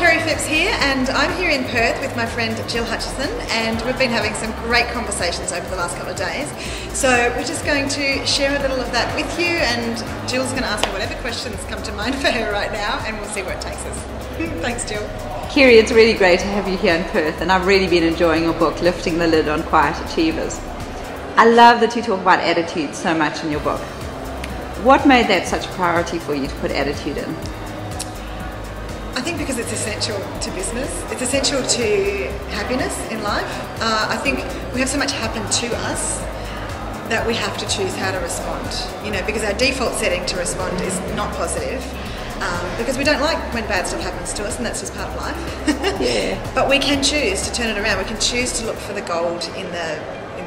Kerrie Phipps here, and I'm here in Perth with my friend Jill Hutchison, and we've been having some great conversations over the last couple of days. So we're just going to share a little of that with you, and Jill's going to ask me whatever questions come to mind for her right now, and we'll see where it takes us. Thanks, Jill. Kerrie, it's really great to have you here in Perth, and I've really been enjoying your book, Lifting the Lid on Quiet Achievers. I love that you talk about attitude so much in your book. What made that such a priority for you to put attitude in? I think because it's essential to business, it's essential to happiness in life. I think we have so much happen to us that we have to choose how to respond. You know, because our default setting to respond is not positive, because we don't like when bad stuff happens to us, and that's just part of life. Yeah. But we can choose to turn it around. We can choose to look for the gold in the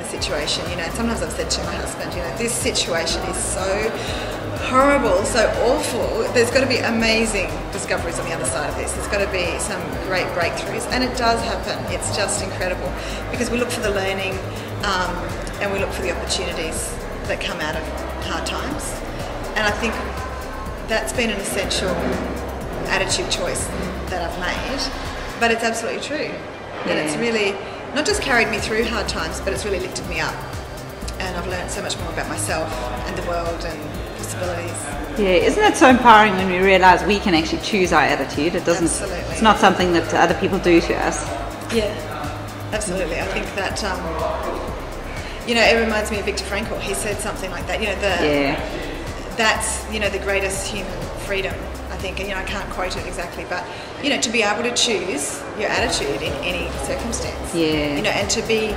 situation. You know, and sometimes I've said to my husband, you know, this situation is so horrible, so awful. There's got to be amazing discoveries on the other side of this. There's got to be some great breakthroughs, and it does happen. It's just incredible because we look for the learning and we look for the opportunities that come out of hard times. And I think that's been an essential attitude choice that I've made. But it's absolutely true, and it's really not just carried me through hard times, but it's really lifted me up. And I've learned so much more about myself and the world and possibilities. Yeah, isn't it so empowering when we realise we can actually choose our attitude? It doesn't. Absolutely. It's not something that other people do to us. Yeah, absolutely. I think that you know, it reminds me of Viktor Frankl. He said something like that. You know, that's, you know, the greatest human freedom, I think. And you know, I can't quote it exactly, but you know, to be able to choose your attitude in any circumstance. Yeah. You know, and to be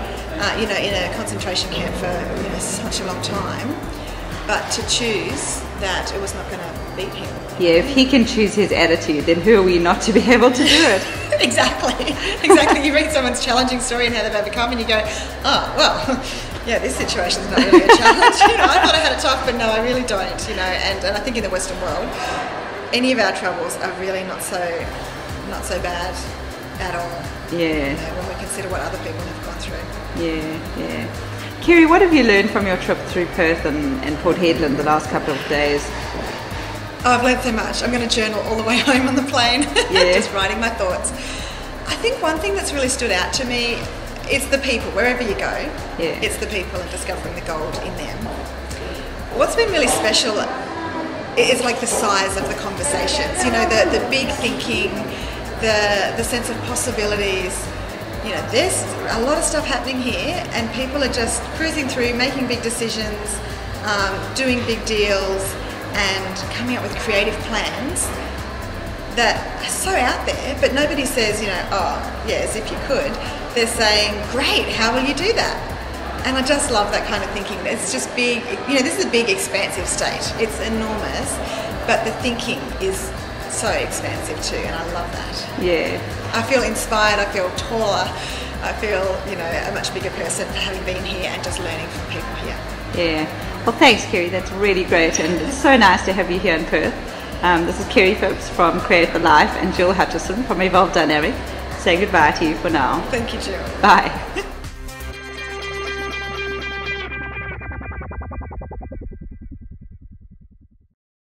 you know, in a concentration camp for, you know, such a long time, but to choose that it was not going to beat him. Yeah, if he can choose his attitude, then who are we not to be able to do it? Exactly. You read someone's challenging story and how they've overcome, and you go, oh, well, yeah, this situation's not really a challenge. You know, I thought I had it tough, but no, I really don't. You know, and I think in the Western world, any of our troubles are really not so bad at all. Yeah. You know, when we consider what other people have gone through. Yeah. Kerrie, what have you learned from your trip through Perth and Port Hedland the last couple of days? Oh, I've learned so much. I'm going to journal all the way home on the plane, just writing my thoughts. I think one thing that's really stood out to me is the people, wherever you go, it's the people and discovering the gold in them. What's been really special is like the size of the conversations, you know, the big thinking, the sense of possibilities. You know, there's a lot of stuff happening here, and people are just cruising through, making big decisions, doing big deals, and coming up with creative plans that are so out there, but nobody says, you know, oh, yes, if you could. They're saying, great, how will you do that? And I just love that kind of thinking. It's just big, you know, this is a big, expansive state. It's enormous, but the thinking is so expansive too, and I love that. Yeah. I feel inspired, I feel taller, I feel, you know, a much bigger person for having been here and just learning from people here. Yeah. Well, thanks, Kerrie. That's really great, and it's so nice to have you here in Perth. This is Kerrie Phipps from Create the Life and Jill Hutchison from Evolve Dynamic saying goodbye to you for now. Thank you, Jill. Bye.